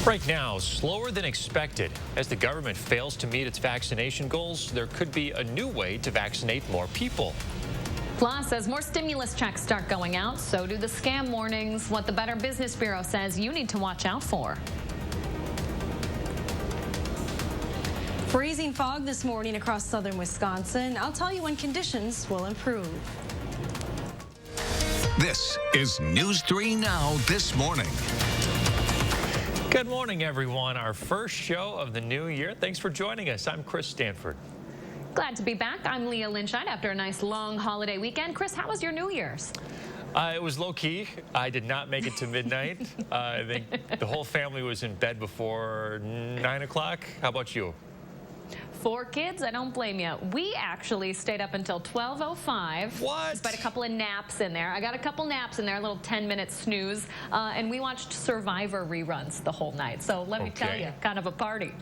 Right now, slower than expected. As the government fails to meet its vaccination goals, there could be a new way to vaccinate more people. Plus, as more stimulus checks start going out, so do the scam warnings. What the Better Business Bureau says you need to watch out for. Freezing fog this morning across southern Wisconsin. I'll tell you when conditions will improve. This is News 3 Now this morning. Good morning, everyone. Our first show of the new year. Thanks for joining us. I'm Chris Stanford. Glad to be back. I'm Leah Lynchite after a nice long holiday weekend. Chris, how was your New Year's? It was low-key. I did not make it to midnight. I think the whole family was in bed before 9 o'clock. How about you? 4 kids? I don't blame you. We actually stayed up until 12:05. What? Despite a couple of naps in there. I got a couple naps in there, a little 10-minute snooze, and we watched Survivor reruns the whole night. So let me tell you, kind of a party.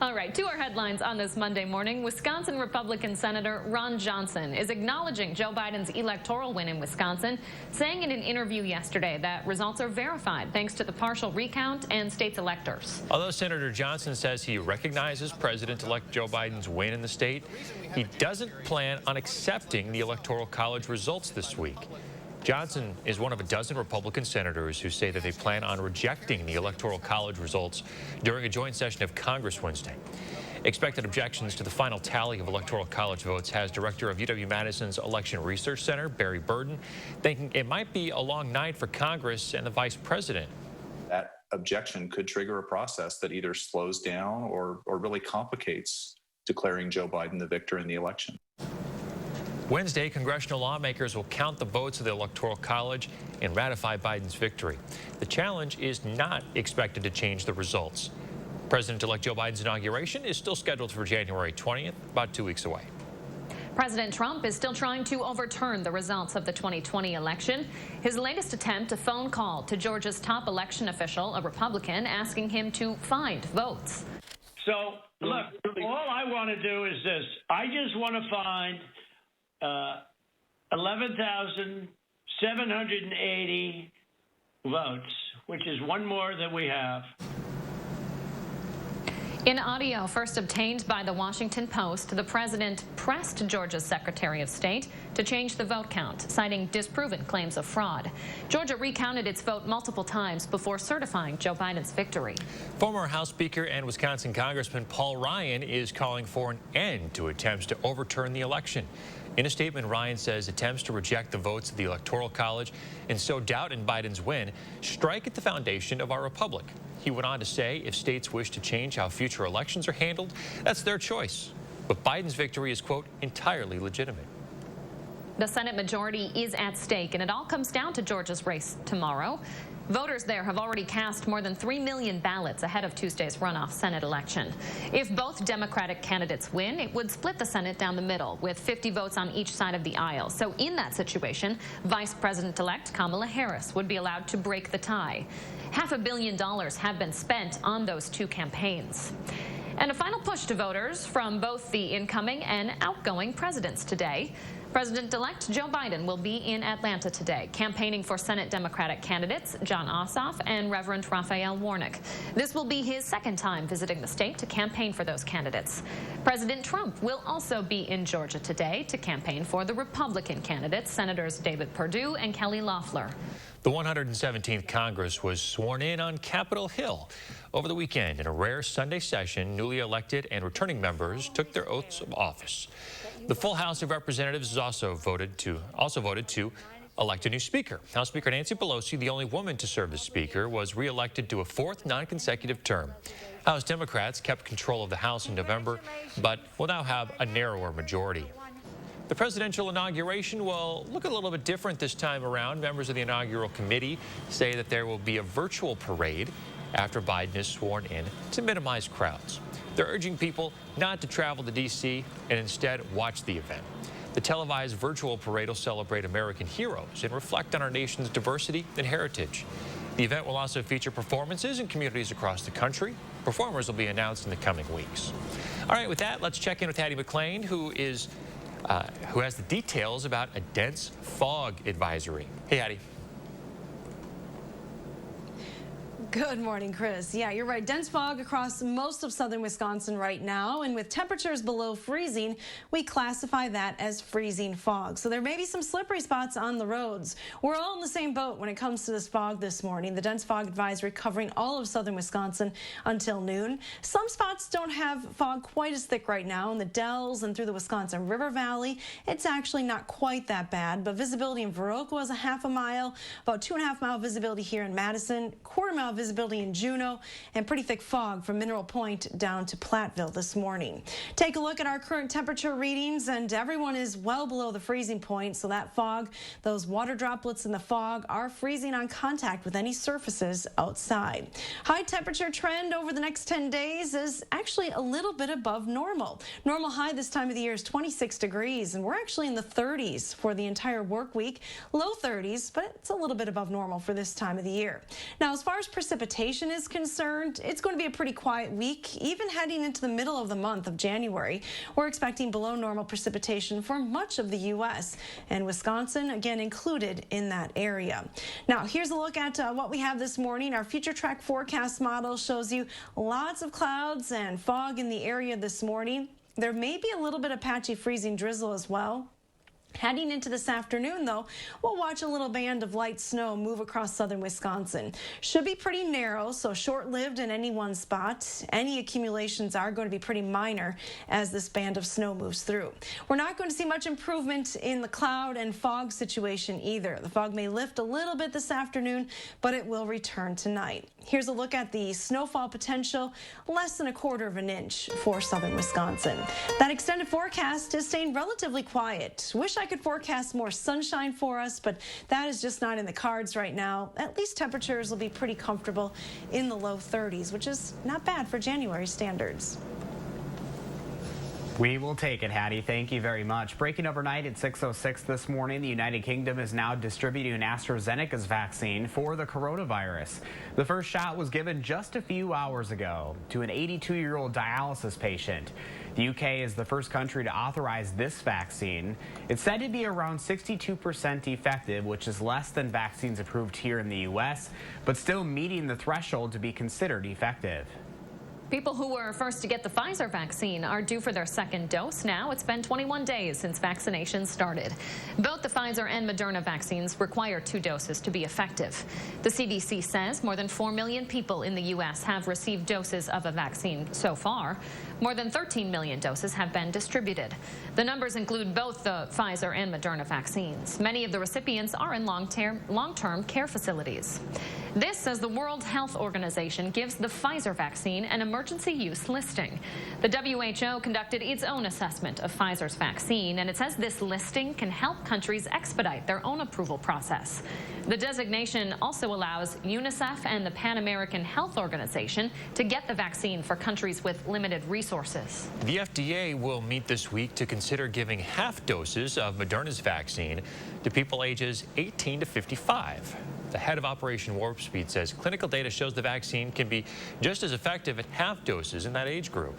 All right, to our headlines on this Monday morning. Wisconsin Republican Senator Ron Johnson is acknowledging Joe Biden's electoral win in Wisconsin, saying in an interview yesterday that results are verified thanks to the partial recount and state's electors. Although Senator Johnson says he recognizes President-elect Joe Biden's win in the state, he doesn't plan on accepting the Electoral College results this week. Johnson is one of a dozen Republican senators who say that they plan on rejecting the Electoral College results during a joint session of Congress Wednesday. Expected objections to the final tally of Electoral College votes has Director of UW-Madison's Election Research Center, Barry Burden, thinking it might be a long night for Congress and the Vice President. That objection could trigger a process that either slows down or really complicates declaring Joe Biden the victor in the election. Wednesday, congressional lawmakers will count the votes of the Electoral College and ratify Biden's victory. The challenge is not expected to change the results. President-elect Joe Biden's inauguration is still scheduled for January 20th, about 2 weeks away. President Trump is still trying to overturn the results of the 2020 election. His latest attempt, a phone call to Georgia's top election official, a Republican, asking him to find votes. So, look, all I want to do is this. I just want to find 11,780 votes, which is one more than we have. In audio first obtained by the Washington Post, the president pressed Georgia's Secretary of State to change the vote count, citing disproven claims of fraud. Georgia recounted its vote multiple times before certifying Joe Biden's victory. Former House Speaker and Wisconsin Congressman Paul Ryan is calling for an end to attempts to overturn the election. In a statement, Ryan says attempts to reject the votes of the Electoral College and sow doubt in Biden's win strike at the foundation of our republic. He went on to say if states wish to change how future elections are handled, that's their choice. But Biden's victory is, quote, entirely legitimate. The Senate majority is at stake, and it all comes down to Georgia's race tomorrow. Voters there have already cast more than 3 million ballots ahead of Tuesday's runoff Senate election. If both Democratic candidates win, it would split the Senate down the middle with 50 votes on each side of the aisle. So in that situation, Vice President-elect Kamala Harris would be allowed to break the tie. $500 million have been spent on those two campaigns. And a final push to voters from both the incoming and outgoing presidents today. President-elect Joe Biden will be in Atlanta today, campaigning for Senate Democratic candidates Jon Ossoff and Reverend Raphael Warnock. This will be his second time visiting the state to campaign for those candidates. President Trump will also be in Georgia today to campaign for the Republican candidates, Senators David Perdue and Kelly Loeffler. The 117th Congress was sworn in on Capitol Hill over the weekend. In a rare Sunday session, newly elected and returning members took their oaths of office. The full House of Representatives has also voted to elect a new speaker. House Speaker Nancy Pelosi, the only woman to serve as speaker, was reelected to a 4th non-consecutive term. House Democrats kept control of the House in November, but will now have a narrower majority. The presidential inauguration will look a little bit different this time around. Members of the inaugural committee say that there will be a virtual parade after Biden is sworn in to minimize crowds. They're urging people not to travel to D.C. and instead watch the event. The televised virtual parade will celebrate American heroes and reflect on our nation's diversity and heritage. The event will also feature performances in communities across the country. Performers will be announced in the coming weeks. All right, with that, let's check in with Hattie McLean, who has the details about a dense fog advisory. Hey, Hattie. Good morning, Chris. Yeah, you're right. Dense fog across most of southern Wisconsin right now. And with temperatures below freezing, we classify that as freezing fog. So there may be some slippery spots on the roads. We're all in the same boat when it comes to this fog this morning. The dense fog advisory covering all of southern Wisconsin until noon. Some spots don't have fog quite as thick right now. In the Dells and through the Wisconsin River Valley, it's actually not quite that bad. But visibility in Viroqua is a half a mile, about 2.5 mile visibility here in Madison, quarter-mile visibility in Juneau, and pretty thick fog from Mineral Point down to Platteville this morning. Take a look at our current temperature readings, and everyone is well below the freezing point, so that fog, those water droplets in the fog are freezing on contact with any surfaces outside. High temperature trend over the next 10 days is actually a little bit above normal. Normal high this time of the year is 26 degrees, and we're actually in the 30s for the entire work week. Low 30s, but it's a little bit above normal for this time of the year. Now, as far as precipitation is concerned, it's going to be a pretty quiet week, even heading into the middle of the month of January. We're expecting below normal precipitation for much of the U.S., and Wisconsin, again, included in that area. Now, here's a look at what we have this morning. Our future track forecast model shows you lots of clouds and fog in the area this morning. There may be a little bit of patchy freezing drizzle as well. Heading into this afternoon, though, we'll watch a little band of light snow move across southern Wisconsin. Should be pretty narrow, so short-lived in any one spot. Any accumulations are going to be pretty minor as this band of snow moves through. We're not going to see much improvement in the cloud and fog situation either. The fog may lift a little bit this afternoon, but it will return tonight. Here's a look at the snowfall potential, less than 1/4 inch for southern Wisconsin. That extended forecast is staying relatively quiet. Wish I could forecast more sunshine for us, but that is just not in the cards right now. At least temperatures will be pretty comfortable in the low 30s, which is not bad for January standards. We will take it, Hattie. Thank you very much. Breaking overnight at 6:06 this morning, the United Kingdom is now distributing AstraZeneca's vaccine for the coronavirus. The first shot was given just a few hours ago to an 82-year-old dialysis patient. The UK is the first country to authorize this vaccine. It's said to be around 62% effective, which is less than vaccines approved here in the U.S., but still meeting the threshold to be considered effective. People who were first to get the Pfizer vaccine are due for their second dose now. It's been 21 days since vaccination started. Both the Pfizer and Moderna vaccines require 2 doses to be effective. The CDC says more than 4 million people in the U.S. have received doses of a vaccine so far. More than 13 million doses have been distributed. The numbers include both the Pfizer and Moderna vaccines. Many of the recipients are in long-term care facilities. This as the World Health Organization gives the Pfizer vaccine an emergency use listing. The WHO conducted its own assessment of Pfizer's vaccine, and it says this listing can help countries expedite their own approval process. The designation also allows UNICEF and the Pan American Health Organization to get the vaccine for countries with limited resources. The FDA will meet this week to consider giving half doses of Moderna's vaccine to people ages 18 to 55. The head of Operation Warp Speed says clinical data shows the vaccine can be just as effective at half doses in that age group.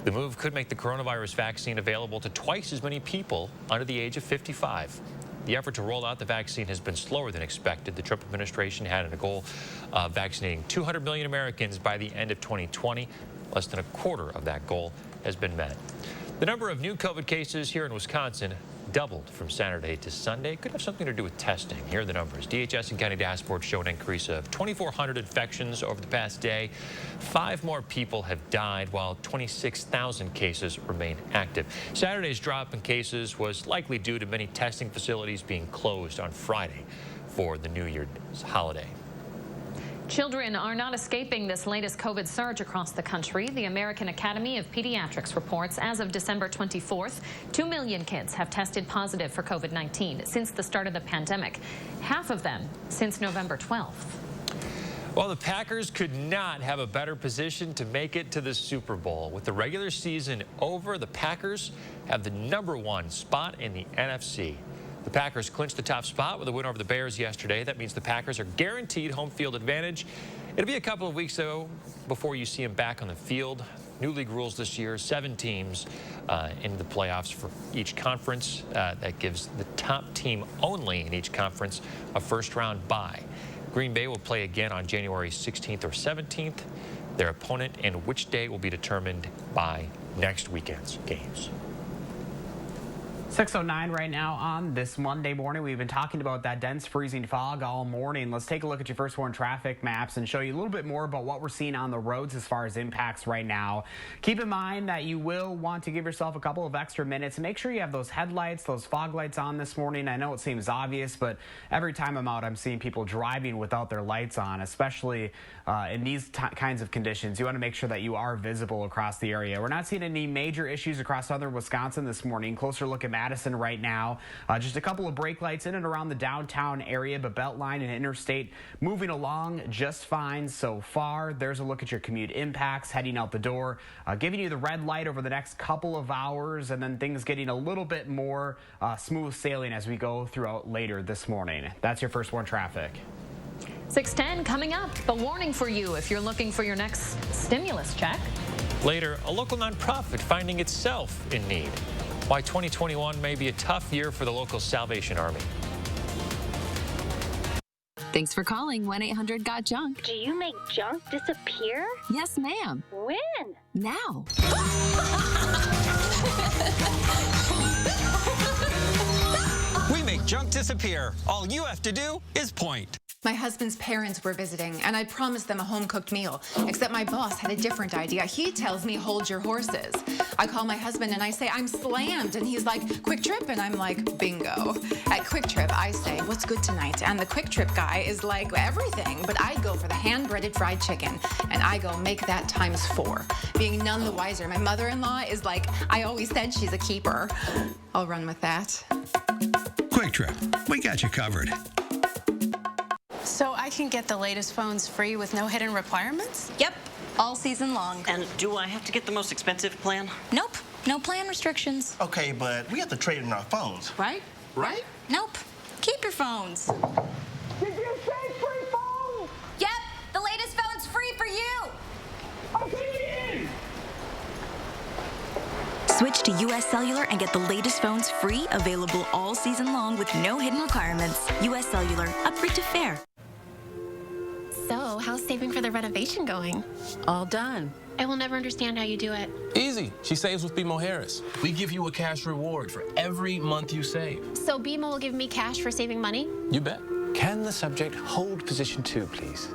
The move could make the coronavirus vaccine available to twice as many people under the age of 55. The effort to roll out the vaccine has been slower than expected. The Trump administration had a goal of vaccinating 200 million Americans by the end of 2020. Less than 1/4 of that goal has been met. The number of new COVID cases here in Wisconsin doubled from Saturday to Sunday. Could have something to do with testing. Here are the numbers. DHS and county dashboards show an increase of 2,400 infections over the past day. 5 more people have died, while 26,000 cases remain active. Saturday's drop in cases was likely due to many testing facilities being closed on Friday for the New Year's holiday. Children are not escaping this latest COVID surge across the country. The American Academy of Pediatrics reports as of December 24th, 2 million kids have tested positive for COVID-19 since the start of the pandemic, half of them since November 12th. Well, the Packers could not have a better position to make it to the Super Bowl. With the regular season over, the Packers have the #1 spot in the NFC. The Packers clinched the top spot with a win over the Bears yesterday. That means the Packers are guaranteed home field advantage. It'll be a couple of weeks, though, before you see them back on the field. New league rules this year, 7 teams in the playoffs for each conference. That gives the top team only in each conference a first-round bye. Green Bay will play again on January 16th or 17th. Their opponent and which day will be determined by next weekend's games. 6:09 right now on this Monday morning. We've been talking about that dense freezing fog all morning. Let's take a look at your first warn traffic maps and show you a little bit more about what we're seeing on the roads as far as impacts right now. Keep in mind that you will want to give yourself a couple of extra minutes and make sure you have those headlights, those fog lights on this morning. I know it seems obvious, but every time I'm out, I'm seeing people driving without their lights on, especially in these kinds of conditions. You want to make sure that you are visible across the area. We're not seeing any major issues across southern Wisconsin this morning. Closer look at Madison right now. Just a couple of brake lights in and around the downtown area, but Beltline and Interstate moving along just fine so far. There's a look at your commute impacts heading out the door, giving you the red light over the next couple of hours, and then things getting a little bit more smooth sailing as we go throughout later this morning. That's your first warn traffic. 6:10 coming up. A warning for you if you're looking for your next stimulus check. Later, a local nonprofit finding itself in need. Why 2021 may be a tough year for the local Salvation Army. Thanks for calling 1-800-GOT-JUNK. Do you make junk disappear? Yes, ma'am. When? Now. We make junk disappear. All you have to do is point. My husband's parents were visiting, and I promised them a home-cooked meal, except my boss had a different idea. He tells me, hold your horses. I call my husband, and I say, I'm slammed, and he's like, Quick Trip, and I'm like, bingo. At Quick Trip, I say, what's good tonight? And the Quick Trip guy is like, everything, but I go for the hand-breaded fried chicken, and I go, make that ×4. Being none the wiser, my mother-in-law is like, I always said she's a keeper. I'll run with that. Quick Trip, we got you covered. So I can get the latest phones free with no hidden requirements? Yep, all season long. And do I have to get the most expensive plan? Nope, no plan restrictions. Okay, but we have to trade in our phones. Right? Right? Nope, keep your phones. Did you say free phones? Yep, the latest phone's free for you. Okay, Switch to U.S. Cellular and get the latest phones free, available all season long with no hidden requirements. U.S. Cellular, upgrade to fair. So, how's saving for the renovation going? All done. I will never understand how you do it. Easy. She saves with BMO Harris. We give you a cash reward for every month you save. So BMO will give me cash for saving money? You bet. Can the subject hold position 2, please?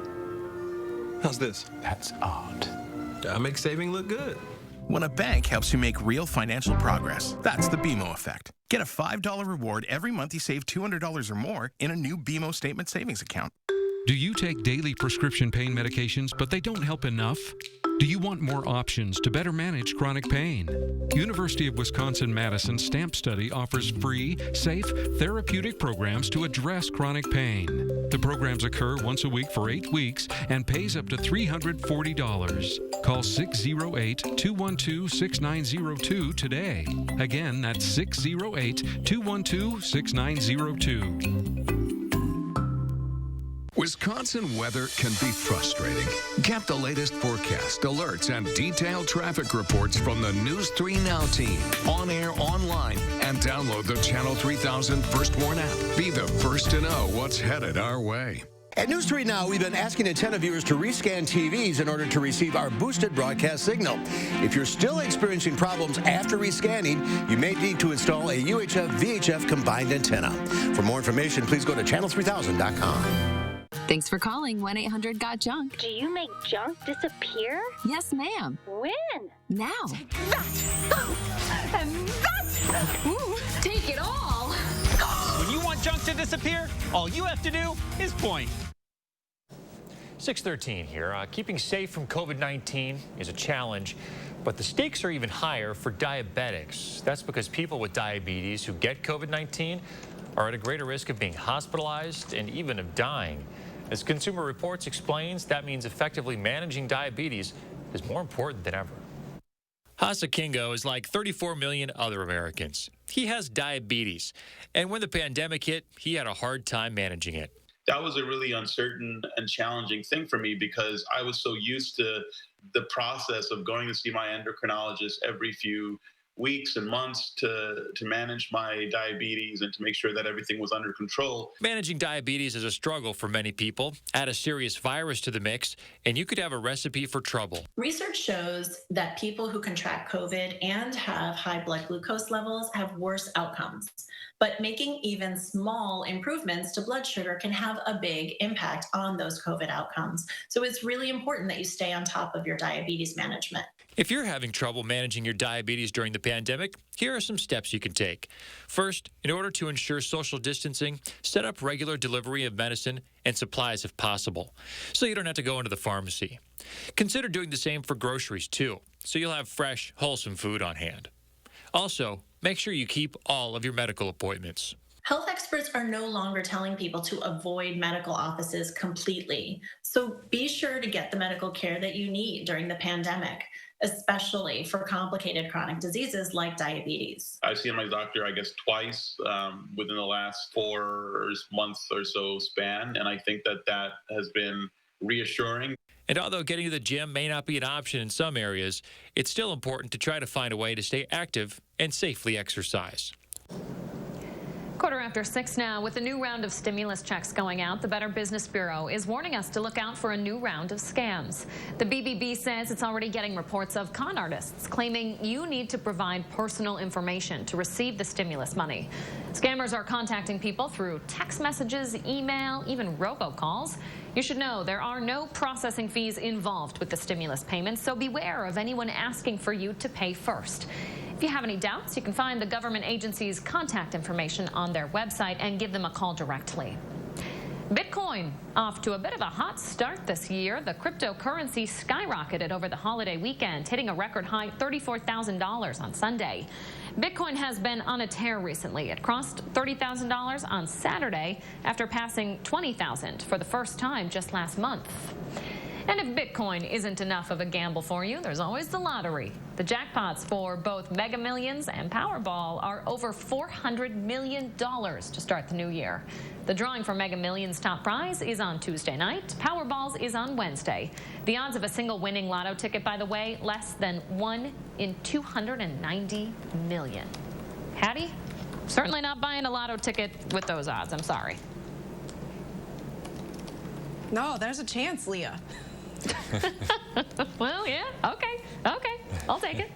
How's this? That's art. I make saving look good. When a bank helps you make real financial progress, that's the BMO effect. Get a $5 reward every month you save $200 or more in a new BMO Statement Savings account. Do you take daily prescription pain medications, but they don't help enough? Do you want more options to better manage chronic pain? University of Wisconsin-Madison STAMP Study offers free, safe, therapeutic programs to address chronic pain. The programs occur once a week for 8 weeks and pays up to $340. Call 608-212-6902 today. Again, that's 608-212-6902. Wisconsin weather can be frustrating. Get the latest forecast, alerts, and detailed traffic reports from the News 3 Now team. On air, online, and download the Channel 3000 First Warn app. Be the first to know what's headed our way. At News 3 Now, we've been asking antenna viewers to rescan TVs in order to receive our boosted broadcast signal. If you're still experiencing problems after rescanning, you may need to install a UHF-VHF combined antenna. For more information, please go to channel3000.com. Thanks for calling 1-800-GOT-JUNK. Do you make junk disappear? Yes, ma'am. When? Now. And that! Ooh, take it all! When you want junk to disappear, all you have to do is point. 6:13 here. Keeping safe from COVID-19 is a challenge, but the stakes are even higher for diabetics. That's because people with diabetes who get COVID-19 are at a greater risk of being hospitalized and even of dying. As Consumer Reports explains, that means effectively managing diabetes is more important than ever. Hasa Kingo is like 34 million other Americans. He has diabetes, and when the pandemic hit, he had a hard time managing it. That was a really uncertain and challenging thing for me because I was so used to the process of going to see my endocrinologist every few weeks and months to manage my diabetes and to make sure that everything was under control. Managing diabetes is a struggle for many people. Add a serious virus to the mix, and you could have a recipe for trouble. Research shows that people who contract COVID and have high blood glucose levels have worse outcomes. But making even small improvements to blood sugar can have a big impact on those COVID outcomes. So it's really important that you stay on top of your diabetes management. If you're having trouble managing your diabetes during the pandemic, here are some steps you can take. First, in order to ensure social distancing, set up regular delivery of medicine and supplies if possible, so you don't have to go into the pharmacy. Consider doing the same for groceries, too, so you'll have fresh, wholesome food on hand. Also, make sure you keep all of your medical appointments. Health experts are no longer telling people to avoid medical offices completely. So be sure to get the medical care that you need during the pandemic, especially for complicated chronic diseases like diabetes. I've seen my doctor, I guess, twice within the last 4 months or so span, and I think that has been reassuring. And although getting to the gym may not be an option in some areas, it's still important to try to find a way to stay active and safely exercise. 6:15 now. With a new round of stimulus checks going out, the Better Business Bureau is warning us to look out for a new round of scams. The BBB says it's already getting reports of con artists claiming you need to provide personal information to receive the stimulus money. Scammers are contacting people through text messages, email, even robocalls. You should know there are no processing fees involved with the stimulus payments, so beware of anyone asking for you to pay first. If you have any doubts, you can find the government agency's contact information on their website and give them a call directly. Bitcoin off to a bit of a hot start this year. The cryptocurrency skyrocketed over the holiday weekend, hitting a record high $34,000 on Sunday. Bitcoin has been on a tear recently. It crossed $30,000 on Saturday after passing $20,000 for the first time just last month. And if Bitcoin isn't enough of a gamble for you, there's always the lottery. The jackpots for both Mega Millions and Powerball are over $400 million to start the new year. The drawing for Mega Millions' top prize is on Tuesday night. Powerball's is on Wednesday. The odds of a single winning lotto ticket, by the way, less than 1 in 290 million. Hattie, certainly not buying a lotto ticket with those odds. I'm sorry. No, there's a chance, Leah. Well, yeah, okay, I'll take it.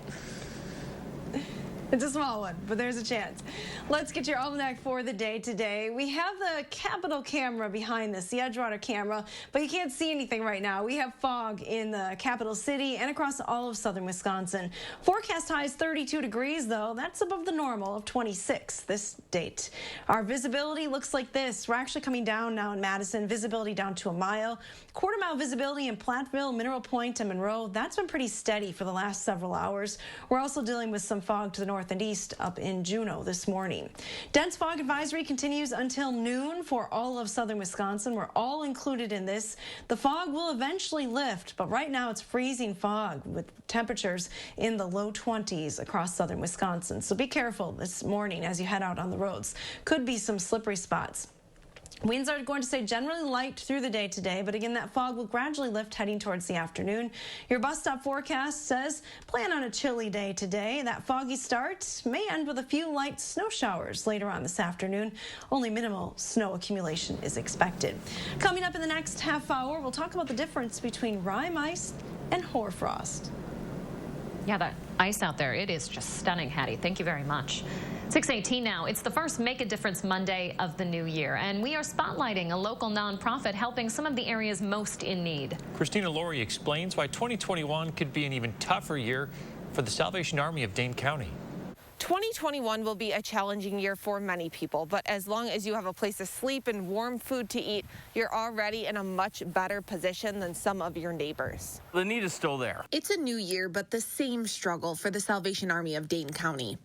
It's a small one, but there's a chance. Let's get your almanac for the day today. We have the Capitol camera behind this, the Edgewater camera, but you can't see anything right now. We have fog in the capital city and across all of southern Wisconsin. Forecast high is 32 degrees, though. That's above the normal of 26 this date. Our visibility looks like this. We're actually coming down now in Madison. Visibility down to a mile. Quarter-mile visibility in Platteville, Mineral Point, and Monroe. That's been pretty steady for the last several hours. We're also dealing with some fog to the north and east up in Juneau this morning. Dense fog advisory continues until noon for all of southern Wisconsin. We're all included in this. The fog will eventually lift, but right now it's freezing fog with temperatures in the low 20s across southern Wisconsin. So be careful this morning as you head out on the roads. Could be some slippery spots. Winds are going to stay generally light through the day today, but again, that fog will gradually lift heading towards the afternoon. Your bus stop forecast says plan on a chilly day today. That foggy start may end with a few light snow showers later on this afternoon. Only minimal snow accumulation is expected. Coming up in the next half hour, we'll talk about the difference between rime ice and hoarfrost. Yeah, that ice out there, it is just stunning, Hattie. Thank you very much. 6:18 now. It's the first Make a Difference Monday of the new year, and we are spotlighting a local nonprofit helping some of the areas most in need. Christina Laurie explains why 2021 could be an even tougher year for the Salvation Army of Dane County. 2021 will be a challenging year for many people, but as long as you have a place to sleep and warm food to eat, you're already in a much better position than some of your neighbors. The need is still there. It's a new year, but the same struggle for the Salvation Army of Dane County.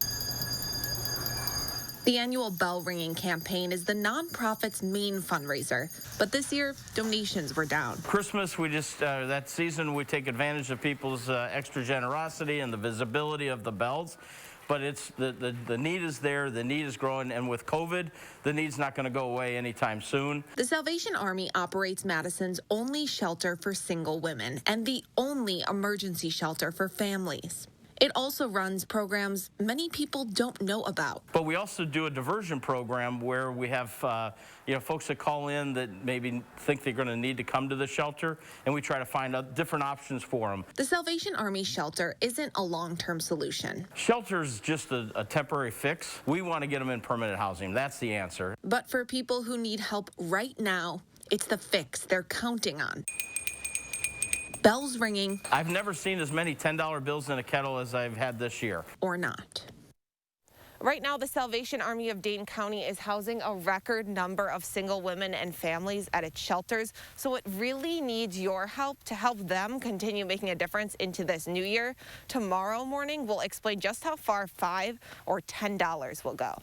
The annual bell ringing campaign is the nonprofit's main fundraiser, but this year donations were down. Christmas, we just, that season, we take advantage of people's extra generosity and the visibility of the bells. But it's the need is there, the need is growing, and with COVID, the need's not going to go away anytime soon. The Salvation Army operates Madison's only shelter for single women and the only emergency shelter for families. It also runs programs many people don't know about. But we also do a diversion program where we have folks that call in that maybe think they're going to need to come to the shelter, and we try to find out different options for them. The Salvation Army shelter isn't a long-term solution. Shelter's just a temporary fix. We want to get them in permanent housing. That's the answer. But for people who need help right now, it's the fix they're counting on. Bells ringing. I've never seen as many $10 bills in a kettle as I've had this year. Or not. Right now, the Salvation Army of Dane County is housing a record number of single women and families at its shelters, so it really needs your help to help them continue making a difference into this new year. Tomorrow morning, we'll explain just how far $5 or $10 will go.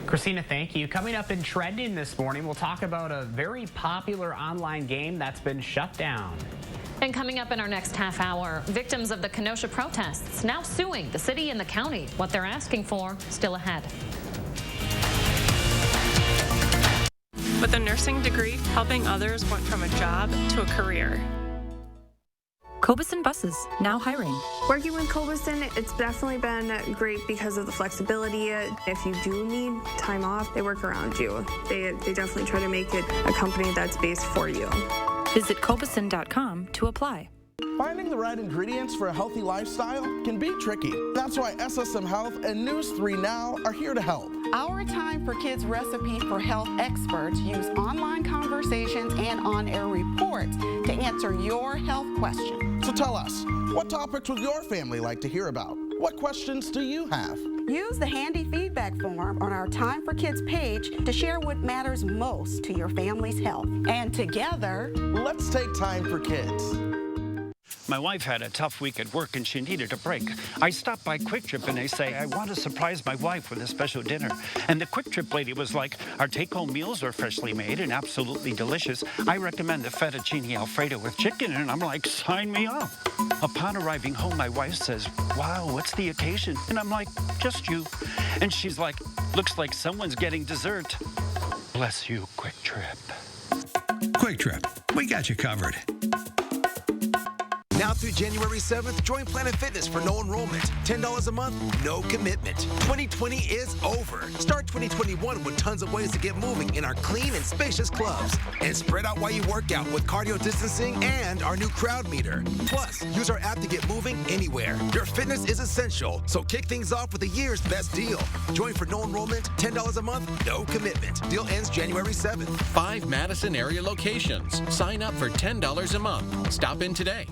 Christina, thank you. Coming up in Trending this morning, we'll talk about a very popular online game that's been shut down. And coming up in our next half hour, victims of the Kenosha protests now suing the city and the county. What they're asking for still ahead. With a nursing degree, helping others went from a job to a career. Cobuson Buses, now hiring. Working with Cobuson, it's definitely been great because of the flexibility. If you do need time off, they work around you. They definitely try to make it a company that's based for you. Visit Cobuson.com to apply. Finding the right ingredients for a healthy lifestyle can be tricky. That's why SSM Health and News 3 Now are here to help. Our Time for Kids recipe for health experts use online conversations and on-air reports to answer your health questions. So tell us, what topics would your family like to hear about? What questions do you have? Use the handy feedback form on our Time for Kids page to share what matters most to your family's health. And together, let's take time for kids. My wife had a tough week at work and she needed a break. I stopped by Quick Trip and they say, I want to surprise my wife with a special dinner. And the Quick Trip lady was like, our take-home meals are freshly made and absolutely delicious. I recommend the fettuccine Alfredo with chicken. And I'm like, sign me up. Upon arriving home, my wife says, wow, what's the occasion? And I'm like, just you. And she's like, looks like someone's getting dessert. Bless you, Quick Trip. Quick Trip, we got you covered. Now through January 7th, join Planet Fitness for no enrollment. $10 a month, no commitment. 2020 is over. Start 2021 with tons of ways to get moving in our clean and spacious clubs. And spread out while you work out with cardio distancing and our new crowd meter. Plus, use our app to get moving anywhere. Your fitness is essential, so kick things off with the year's best deal. Join for no enrollment, $10 a month, no commitment. Deal ends January 7th. 5 Madison area locations. Sign up for $10 a month. Stop in today.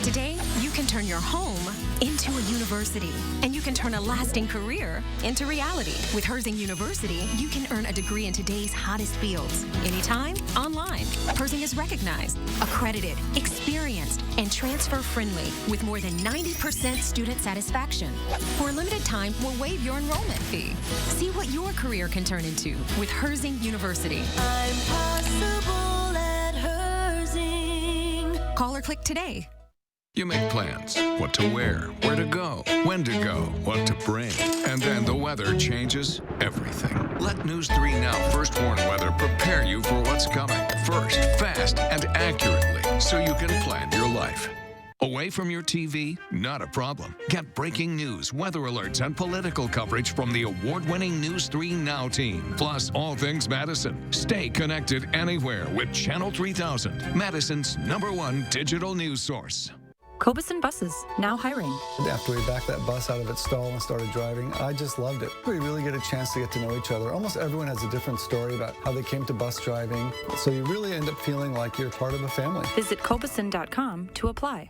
Today, you can turn your home into a university, and you can turn a lasting career into reality. With Herzing University, you can earn a degree in today's hottest fields. Anytime, online. Herzing is recognized, accredited, experienced, and transfer-friendly with more than 90% student satisfaction. For a limited time, we'll waive your enrollment fee. See what your career can turn into with Herzing University. I'm possible at Herzing. Call or click today. You make plans, what to wear, where to go, when to go, what to bring. And then the weather changes everything. Let News 3 Now First Warn Weather prepare you for what's coming. First, fast, and accurately, so you can plan your life. Away from your TV? Not a problem. Get breaking news, weather alerts, and political coverage from the award-winning News 3 Now team. Plus, all things Madison. Stay connected anywhere with Channel 3000, Madison's #1 digital news source. Cobuson Buses, now hiring. After we backed that bus out of its stall and started driving, I just loved it. We really get a chance to get to know each other. Almost everyone has a different story about how they came to bus driving, so you really end up feeling like you're part of a family. Visit Cobuson.com to apply.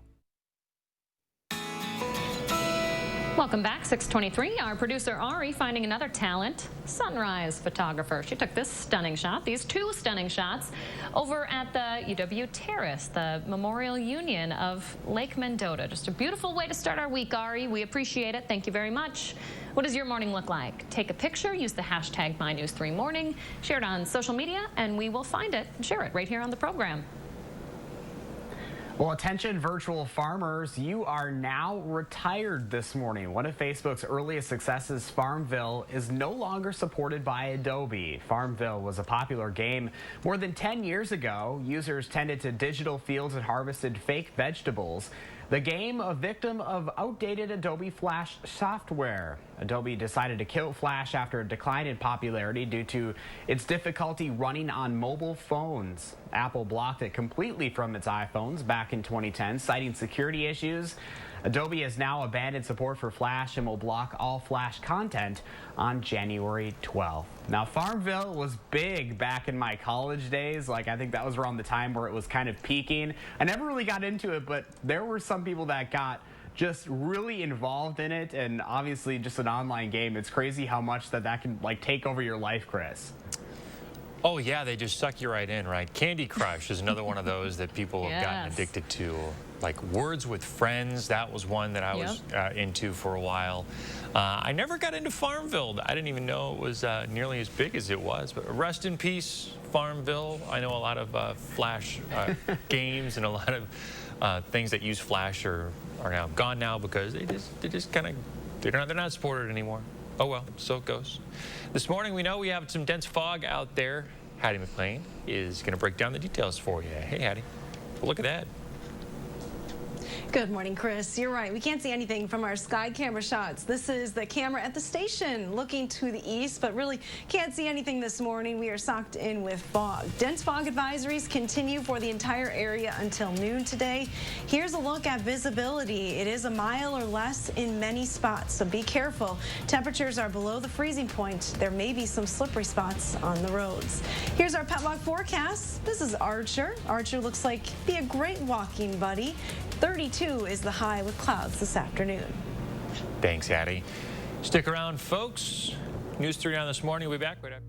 Welcome back, 6:23. Our producer Ari finding another talent, sunrise photographer. She took this stunning shot, these two stunning shots, over at the UW Terrace, the Memorial Union of Lake Mendota. Just a beautiful way to start our week, Ari. We appreciate it. Thank you very much. What does your morning look like? Take a picture, use the hashtag MyNews3Morning, share it on social media, and we will find it and share it right here on the program. Well, attention virtual farmers, you are now retired this morning. One of Facebook's earliest successes, Farmville, is no longer supported by Adobe. Farmville was a popular game more than 10 years ago. Users tended to digital fields and harvested fake vegetables. The game, a victim of outdated Adobe Flash software. Adobe decided to kill Flash after a decline in popularity due to its difficulty running on mobile phones. Apple blocked it completely from its iPhones back in 2010, citing security issues. Adobe has now abandoned support for Flash and will block all Flash content on January 12th. Now, Farmville was big back in my college days. I think that was around the time where it was kind of peaking. I never really got into it, but there were some people that got just really involved in it, and obviously just an online game. It's crazy how much that can take over your life, Chris. Oh, yeah, they just suck you right in, right? Candy Crush is another one of those that people have gotten addicted to. Like Words with Friends, that was one that I was into for a while. I never got into Farmville. I didn't even know it was nearly as big as it was. But rest in peace, Farmville. I know a lot of Flash games and a lot of things that use Flash are now gone now because they just kind of, they're not supported anymore. Oh well, so it goes. This morning we know we have some dense fog out there. Hattie McLean is going to break down the details for you. Hey Hattie, well, look at that. Good morning, Chris. You're right. We can't see anything from our sky camera shots. This is the camera at the station looking to the east, but really can't see anything this morning. We are socked in with fog. Dense fog advisories continue for the entire area until noon today. Here's a look at visibility. It is a mile or less in many spots, so be careful. Temperatures are below the freezing point. There may be some slippery spots on the roads. Here's our Petlock Forecast. This is Archer. Archer looks like be a great walking buddy. 32 is the high with clouds this afternoon. Thanks, Hattie. Stick around, folks. News 3 Now this morning. We'll be back right after.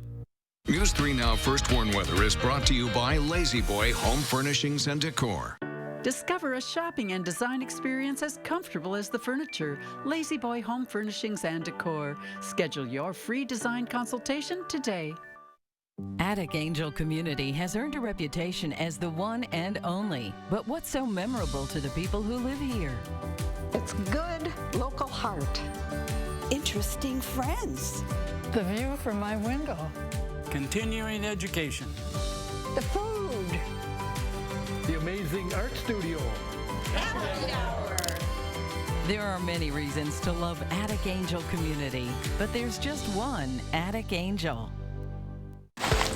News 3 Now First Warn Weather is brought to you by Lazy Boy Home Furnishings and Decor. Discover a shopping and design experience as comfortable as the furniture. Lazy Boy Home Furnishings and Decor. Schedule your free design consultation today. Attic Angel Community has earned a reputation as the one and only. But what's so memorable to the people who live here? It's good local heart. Interesting friends. The view from my window. Continuing education. The food. The amazing art studio. Happy hour. There are many reasons to love Attic Angel Community, but there's just one Attic Angel.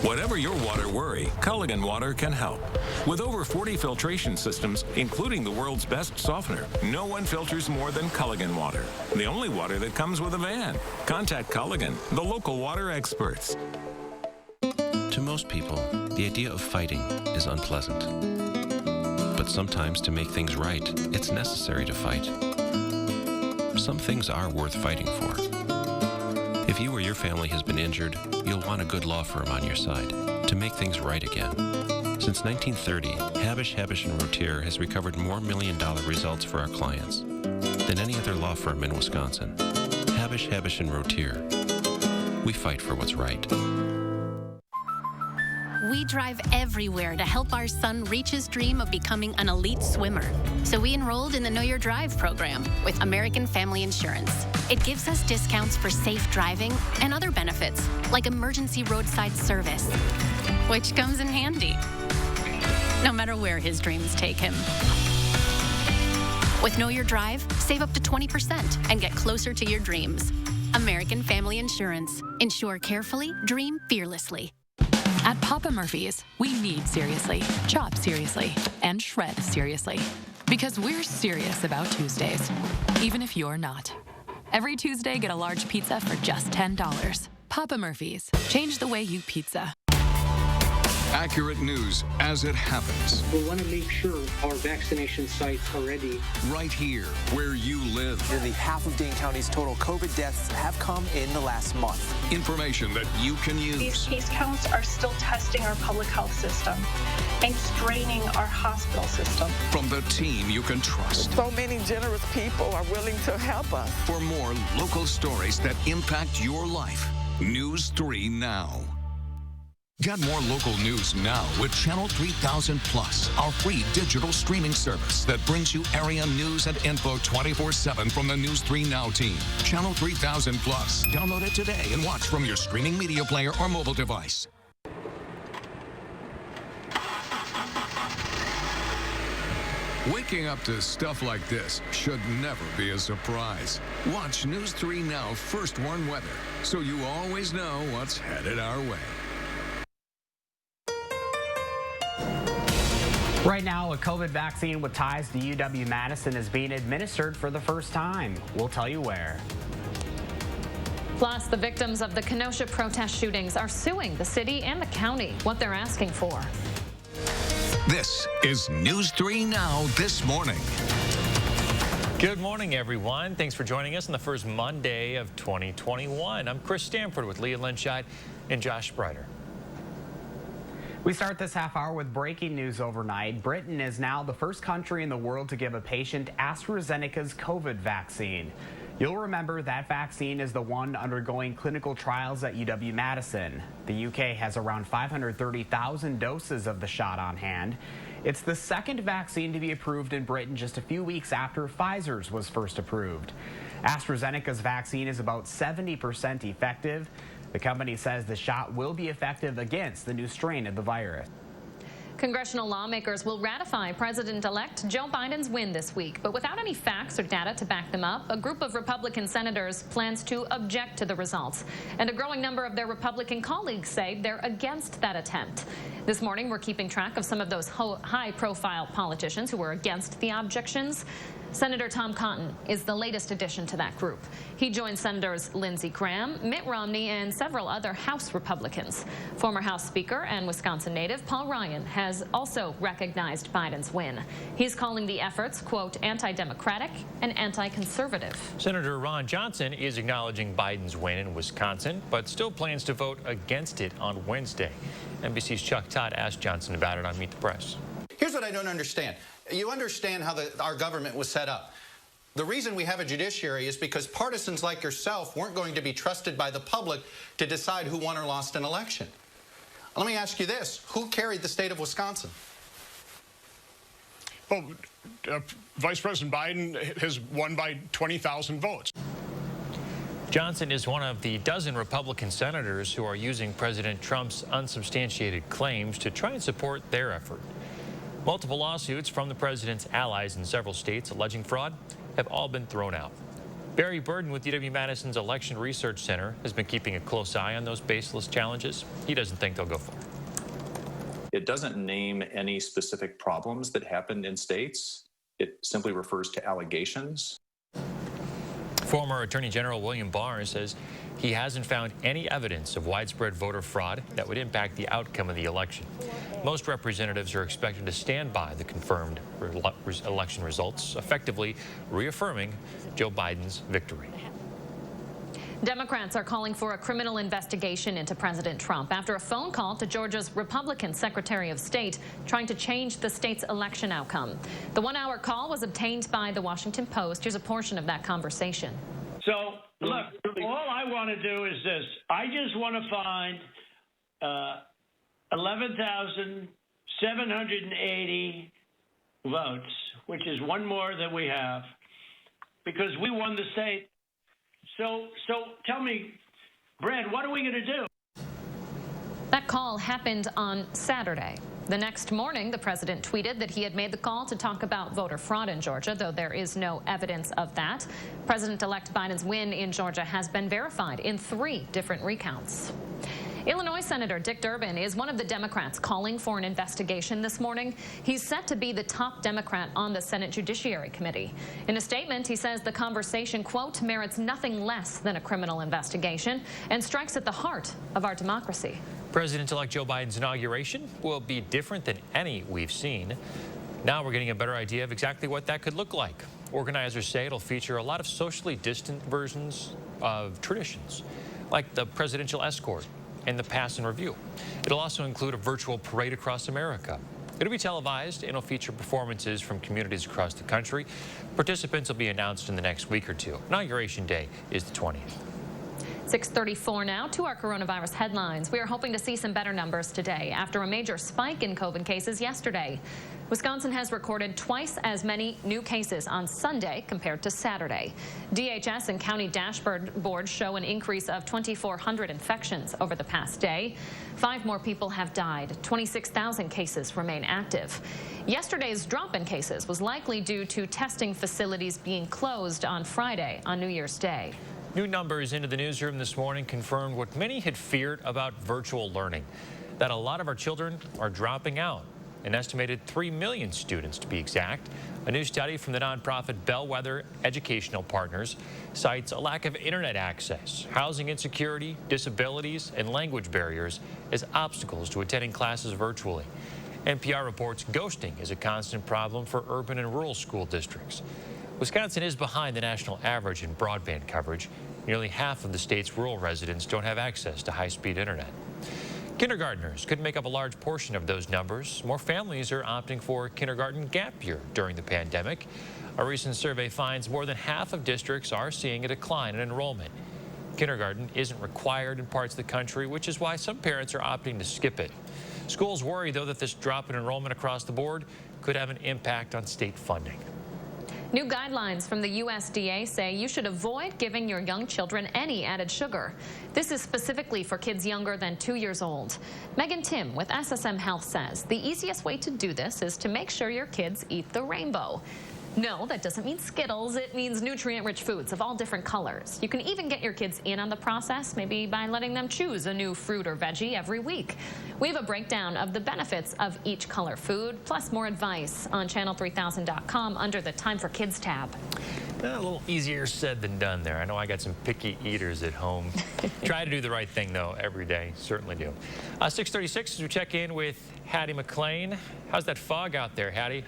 Whatever your water worry, Culligan Water can help. With over 40 filtration systems, including the world's best softener, no one filters more than Culligan Water. The only water that comes with a van. Contact Culligan, the local water experts. To most people, the idea of fighting is unpleasant. But sometimes to make things right, it's necessary to fight. Some things are worth fighting for. If you or your family has been injured, you'll want a good law firm on your side to make things right again. Since 1930, Habish, Habish & Routier has recovered more million-dollar results for our clients than any other law firm in Wisconsin. Habish, Habish & Routier. We fight for what's right. We drive everywhere to help our son reach his dream of becoming an elite swimmer. So we enrolled in the Know Your Drive program with American Family Insurance. It gives us discounts for safe driving and other benefits, like emergency roadside service, which comes in handy, no matter where his dreams take him. With Know Your Drive, save up to 20% and get closer to your dreams. American Family Insurance. Insure carefully, dream fearlessly. At Papa Murphy's, we knead seriously, chop seriously, and shred seriously. Because we're serious about Tuesdays, even if you're not. Every Tuesday, get a large pizza for just $10. Papa Murphy's. Change the way you pizza. Accurate news as it happens. We want to make sure our vaccination sites are ready. Right here, where you live. Nearly half of Dane County's total COVID deaths have come in the last month. Information that you can use. These case counts are still testing our public health system and straining our hospital system. From the team you can trust. So many generous people are willing to help us. For more local stories that impact your life, News 3 Now. Get more local news now with Channel 3000 Plus, our free digital streaming service that brings you area news and info 24/7 from the News 3 Now team. Channel 3000 Plus. Download it today and watch from your streaming media player or mobile device. Waking up to stuff like this should never be a surprise. Watch News 3 Now First Warn Weather so you always know what's headed our way. Right now, a COVID vaccine with ties to UW-Madison is being administered for the first time. We'll tell you where. Plus, the victims of the Kenosha protest shootings are suing the city and the county. What they're asking for. This is News 3 Now This Morning. Good morning, everyone. Thanks for joining us on the first Monday of 2021. I'm Chris Stanford with Leah Linscheid and Josh Sprider. We start this half hour with breaking news overnight. Britain is now the first country in the world to give a patient AstraZeneca's COVID vaccine. You'll remember that vaccine is the one undergoing clinical trials at UW-Madison. The UK has around 530,000 doses of the shot on hand. It's the second vaccine to be approved in Britain just a few weeks after Pfizer's was first approved. AstraZeneca's vaccine is about 70% effective. The company says the shot will be effective against the new strain of the virus. Congressional lawmakers will ratify President-elect Joe Biden's win this week, but without any facts or data to back them up, a group of Republican senators plans to object to the results. And a growing number of their Republican colleagues say they're against that attempt. This morning, we're keeping track of some of those high-profile politicians who were against the objections. Senator Tom Cotton is the latest addition to that group. He joins Senators Lindsey Graham, Mitt Romney, and several other House Republicans. Former House Speaker and Wisconsin native Paul Ryan has also recognized Biden's win. He's calling the efforts, quote, anti-democratic and anti-conservative. Senator Ron Johnson is acknowledging Biden's win in Wisconsin, but still plans to vote against it on Wednesday. NBC's Chuck Todd asked Johnson about it on Meet the Press. Here's what I don't understand. You understand how our government was set up. The reason we have a judiciary is because partisans like yourself weren't going to be trusted by the public to decide who won or lost an election. Let me ask you this. Who carried the state of Wisconsin? Well, Vice President Biden has won by 20,000 votes. Johnson is one of the dozen Republican senators who are using President Trump's unsubstantiated claims to try and support their effort. Multiple lawsuits from the president's allies in several states alleging fraud have all been thrown out. Barry Burden with UW-Madison's Election Research Center has been keeping a close eye on those baseless challenges. He doesn't think they'll go far. It doesn't name any specific problems that happened in states. It simply refers to allegations. Former Attorney General William Barr says he hasn't found any evidence of widespread voter fraud that would impact the outcome of the election. Most representatives are expected to stand by the confirmed election results, effectively reaffirming Joe Biden's victory. Democrats are calling for a criminal investigation into President Trump after a phone call to Georgia's Republican Secretary of State trying to change the state's election outcome. The one-hour call was obtained by the Washington Post. Here's a portion of that conversation. So, look, all I want to do is this. I just want to find 11,780 votes, which is one more than we have, because we won the state. So tell me, Brad, what are we going to do? That call happened on Saturday. The next morning, the president tweeted that he had made the call to talk about voter fraud in Georgia, though there is no evidence of that. President-elect Biden's win in Georgia has been verified in 3 different recounts. Illinois Senator Dick Durbin is one of the Democrats calling for an investigation this morning. He's set to be the top Democrat on the Senate Judiciary Committee. In a statement, he says the conversation, quote, merits nothing less than a criminal investigation and strikes at the heart of our democracy. President-elect Joe Biden's inauguration will be different than any we've seen. Now we're getting a better idea of exactly what that could look like. Organizers say it'll feature a lot of socially distant versions of traditions, like the presidential escort and the pass and review. It'll also include a virtual parade across America. It'll be televised and it'll feature performances from communities across the country. Participants will be announced in the next week or two. Inauguration Day is the 20th. 6:34 now to our coronavirus headlines. We are hoping to see some better numbers today after a major spike in COVID cases yesterday. Wisconsin has recorded twice as many new cases on Sunday compared to Saturday. DHS and county dashboard boards show an increase of 2,400 infections over the past day. 5 more people have died. 26,000 cases remain active. Yesterday's drop in cases was likely due to testing facilities being closed on Friday on New Year's Day. New numbers into the newsroom this morning confirmed what many had feared about virtual learning, that a lot of our children are dropping out. An estimated 3 million students, to be exact. A new study from the nonprofit Bellwether Educational Partners cites a lack of internet access, housing insecurity, disabilities, and language barriers as obstacles to attending classes virtually. NPR reports ghosting is a constant problem for urban and rural school districts. Wisconsin is behind the national average in broadband coverage. Nearly half of the state's rural residents don't have access to high-speed internet. Kindergartners could make up a large portion of those numbers. More families are opting for kindergarten gap year during the pandemic. A recent survey finds more than half of districts are seeing a decline in enrollment. Kindergarten isn't required in parts of the country, which is why some parents are opting to skip it. Schools worry, though, that this drop in enrollment across the board could have an impact on state funding. New guidelines from the USDA say you should avoid giving your young children any added sugar. This is specifically for kids younger than 2 years old. Megan Tim with SSM Health says the easiest way to do this is to make sure your kids eat the rainbow. No, that doesn't mean Skittles. It means nutrient-rich foods of all different colors. You can even get your kids in on the process, maybe by letting them choose a new fruit or veggie every week. We have a breakdown of the benefits of each color food, plus more advice on channel3000.com under the Time for Kids tab. A little easier said than done there. I know I got some picky eaters at home. Try to do the right thing, though, every day. Certainly do. 6:36 as we check in with Hattie McLean. How's that fog out there, Hattie?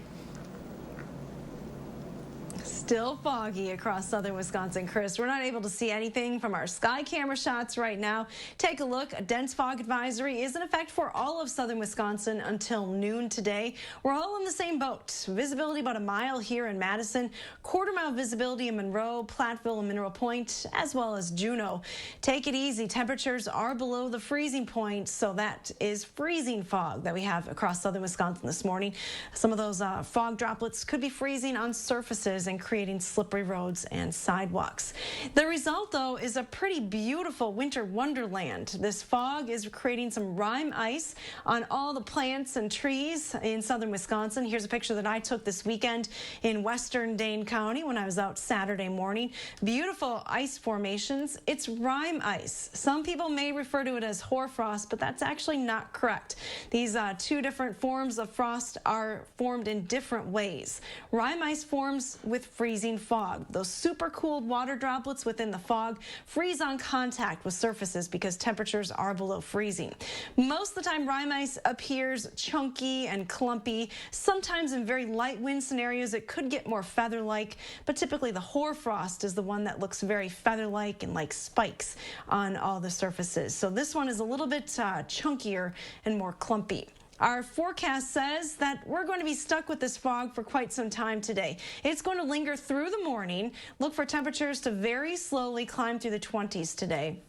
Still foggy across southern Wisconsin, Chris. We're not able to see anything from our sky camera shots right now. Take a look. A dense fog advisory is in effect for all of southern Wisconsin until noon today. We're all in the same boat. Visibility about a mile here in Madison, quarter-mile visibility in Monroe, Platteville, and Mineral Point, as well as Juneau. Take it easy. Temperatures are below the freezing point, so that is freezing fog that we have across southern Wisconsin this morning. Some of those fog droplets could be freezing on surfaces and creating slippery roads and sidewalks. The result, though, is a pretty beautiful winter wonderland. This fog is creating some rime ice on all the plants and trees in southern Wisconsin. Here's a picture that I took this weekend in western Dane County when I was out Saturday morning. Beautiful ice formations. It's rime ice. Some people may refer to it as hoarfrost, but that's actually not correct. These 2 different forms of frost are formed in different ways. Rime ice forms with freezing fog. Those super cooled water droplets within the fog freeze on contact with surfaces because temperatures are below freezing. Most of the time, rime ice appears chunky and clumpy. Sometimes in very light wind scenarios, it could get more feather-like, but typically the hoarfrost is the one that looks very feather-like and like spikes on all the surfaces. So this one is a little bit chunkier and more clumpy. Our forecast says that we're going to be stuck with this fog for quite some time today. It's going to linger through the morning. Look for temperatures to very slowly climb through the 20s today.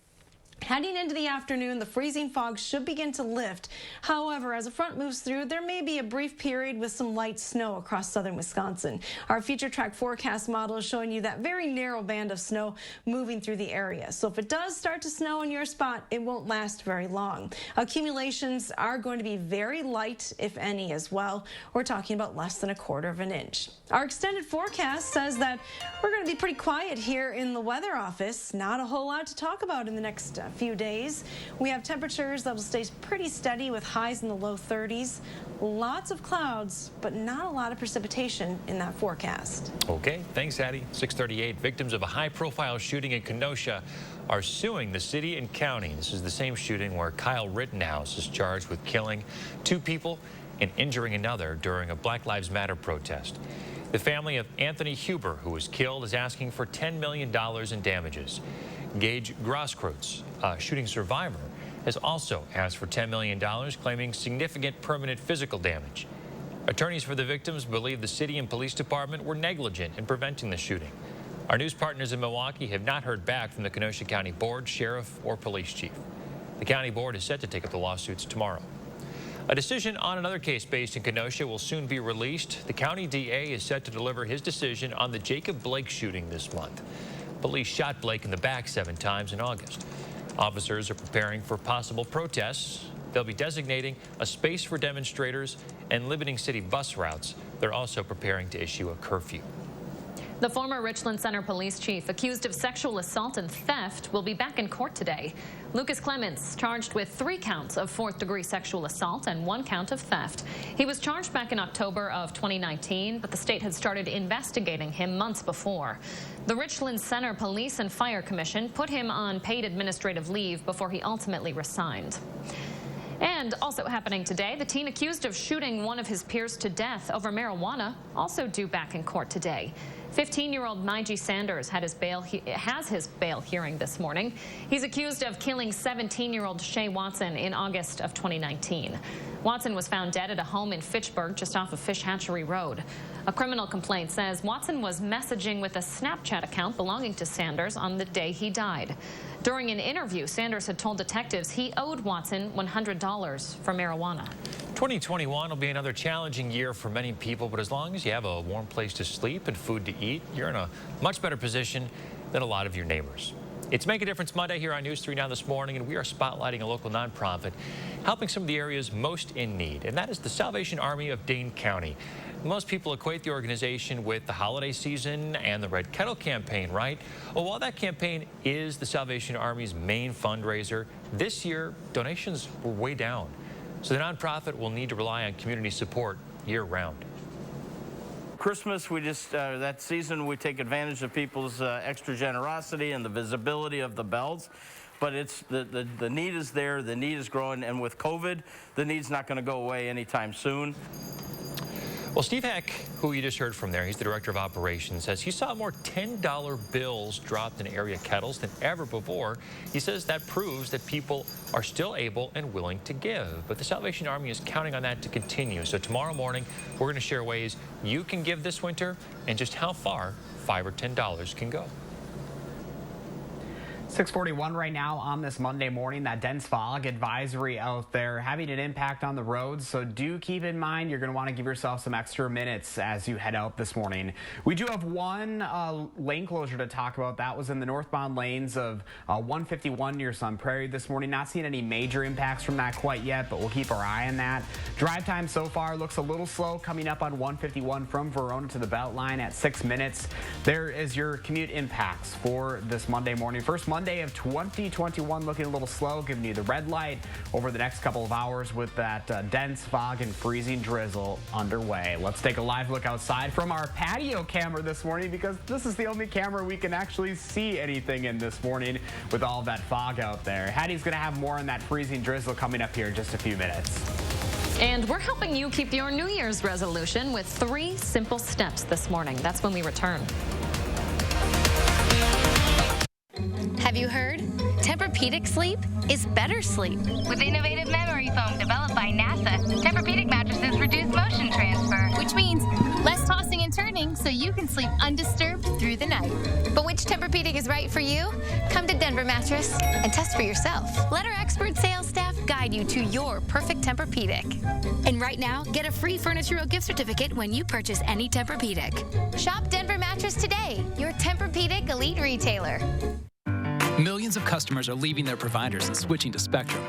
Heading into the afternoon, the freezing fog should begin to lift. However, as a front moves through, there may be a brief period with some light snow across southern Wisconsin. Our future track forecast model is showing you that very narrow band of snow moving through the area. So if it does start to snow in your spot, it won't last very long. Accumulations are going to be very light, if any, as well. We're talking about less than 1/4 inch. Our extended forecast says that we're going to be pretty quiet here in the weather office. Not a whole lot to talk about in the next few days. We have temperatures that will stay pretty steady with highs in the low 30s. Lots of clouds, but not a lot of precipitation in that forecast. Okay, thanks, Hattie. 6:38. Victims of a high-profile shooting in Kenosha are suing the city and county. This is the same shooting where Kyle Rittenhouse is charged with killing 2 people and injuring another during a Black Lives Matter protest. The family of Anthony Huber, who was killed, is asking for $10 million in damages. Gage Grosskreutz, a shooting survivor, has also asked for $10 million, claiming significant permanent physical damage. Attorneys for the victims believe the city and police department were negligent in preventing the shooting. Our news partners in Milwaukee have not heard back from the Kenosha County Board, Sheriff, or Police Chief. The county board is set to take up the lawsuits tomorrow. A decision on another case based in Kenosha will soon be released. The county DA is set to deliver his decision on the Jacob Blake shooting this month. Police shot Blake in the back 7 times in August. Officers are preparing for possible protests. They'll be designating a space for demonstrators and limiting city bus routes. They're also preparing to issue a curfew. The former Richland Center police chief accused of sexual assault and theft will be back in court today. Lucas Clements charged with 3 counts of 4th-degree sexual assault and 1 count of theft. He was charged back in October of 2019, but the state had started investigating him months before. The Richland Center Police and Fire Commission put him on paid administrative leave before he ultimately resigned. And also happening today, the teen accused of shooting one of his peers to death over marijuana also due back in court today. 15-year-old Mygie Sanders has his bail hearing this morning. He's accused of killing 17-year-old Shay Watson in August of 2019. Watson was found dead at a home in Fitchburg just off of Fish Hatchery Road. A criminal complaint says Watson was messaging with a Snapchat account belonging to Sanders on the day he died. During an interview, Sanders had told detectives he owed Watson $100 for marijuana. 2021 will be another challenging year for many people, but as long as you have a warm place to sleep and food to eat, you're in a much better position than a lot of your neighbors. It's Make a Difference Monday here on News 3 Now this morning, and we are spotlighting a local nonprofit helping some of the areas most in need, and that is the Salvation Army of Dane County. Most people equate the organization with the holiday season and the Red Kettle campaign, right? Well, while that campaign is the Salvation Army's main fundraiser, this year donations were way down. So the nonprofit will need to rely on community support year-round. Christmas, we just, that season, we take advantage of people's extra generosity and the visibility of the bells. But it's the need is there, the need is growing, and with COVID, the need's not going to go away anytime soon. Well, Steve Heck, who you just heard from there, he's the director of operations, says he saw more $10 bills dropped in area kettles than ever before. He says that proves that people are still able and willing to give. But the Salvation Army is counting on that to continue. So tomorrow morning, we're going to share ways you can give this winter and just how far $5 or $10 can go. 6:41 right now on this Monday morning. That dense fog advisory out there having an impact on the roads, so do keep in mind you're going to want to give yourself some extra minutes as you head out this morning. We do have one lane closure to talk about. That was in the northbound lanes of 151 near Sun Prairie this morning. Not seeing any major impacts from that quite yet, but we'll keep our eye on that. Drive time so far looks a little slow coming up on 151 from Verona to the Beltline at 6 minutes. There is your commute impacts for this Monday morning. First Monday of 2021 looking a little slow, giving you the red light over the next couple of hours with that dense fog and freezing drizzle underway. Let's take a live look outside from our patio camera this morning, because this is the only camera we can actually see anything in this morning with all that fog out there. Hattie's going to have more on that freezing drizzle coming up here in just a few minutes. And we're helping you keep your New Year's resolution with 3 simple steps this morning. That's when we return. Have you heard? Tempur-Pedic sleep is better sleep. With innovative memory foam developed by NASA, Tempur-Pedic mattresses reduce motion transfer, Which means less tossing and turning so you can sleep undisturbed through the night. But which Tempur-Pedic is right for you? Come to Denver Mattress and test for yourself. Let our expert sales staff guide you to your perfect Tempur-Pedic. And right now, get a free Furniture Row gift certificate when you purchase any Tempur-Pedic. Shop Denver Mattress today, your Tempur-Pedic elite retailer. Millions of customers are leaving their providers and switching to Spectrum.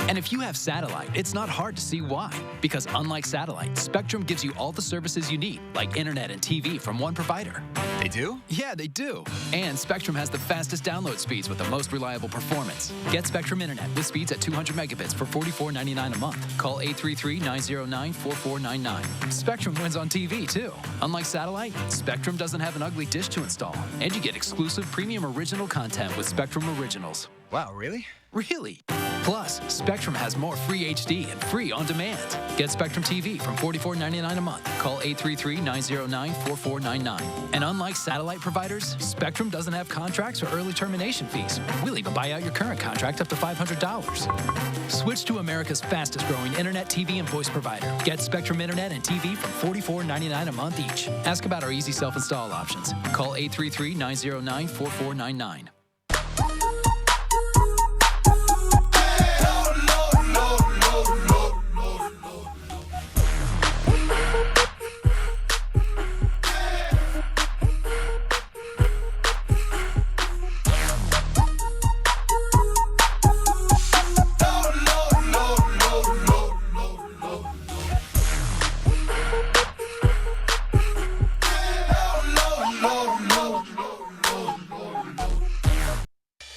And if you have satellite, it's not hard to see why. Because unlike satellite, Spectrum gives you all the services you need, like internet and TV from one provider. They do? Yeah, they do. And Spectrum has the fastest download speeds with the most reliable performance. Get Spectrum Internet with speeds at 200 megabits for $44.99 a month. Call 833-909-4499. Spectrum wins on TV, too. Unlike satellite, Spectrum doesn't have an ugly dish to install. And you get exclusive premium original content with Spectrum Originals. Wow, really? Really? Plus, Spectrum has more free HD and free on demand. Get Spectrum TV from $44.99 a month. Call 833-909-4499. And unlike satellite providers, Spectrum doesn't have contracts or early termination fees. We'll even buy out your current contract up to $500. Switch to America's fastest growing internet, TV, and voice provider. Get Spectrum Internet and TV from $44.99 a month each. Ask about our easy self-install options. Call 833-909-4499.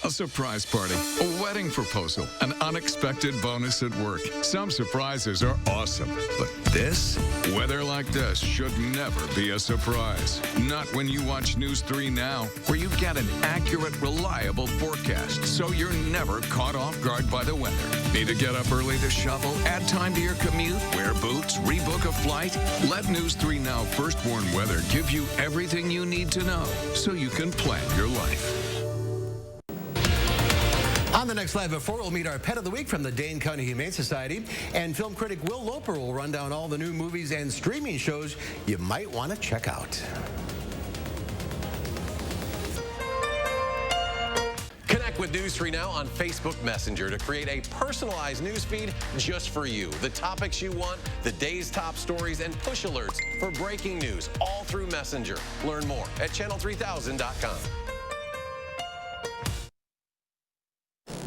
A surprise party, a wedding proposal, an unexpected bonus at work. Some surprises are awesome, but this, weather like this, should never be a surprise. Not when you watch News 3 Now, where you get an accurate, reliable forecast, so you're never caught off guard by the weather. Need to get up early to shovel, add time to your commute, wear boots, rebook a flight? Let News 3 Now Firstborn Weather give you everything you need to know so you can plan your life. On the next Live at 4, we'll meet our Pet of the Week from the Dane County Humane Society. And film critic Will Loper will run down all the new movies and streaming shows you might want to check out. Connect with News 3 Now on Facebook Messenger to create a personalized news feed just for you. The topics you want, the day's top stories, and push alerts for breaking news, all through Messenger. Learn more at channel3000.com.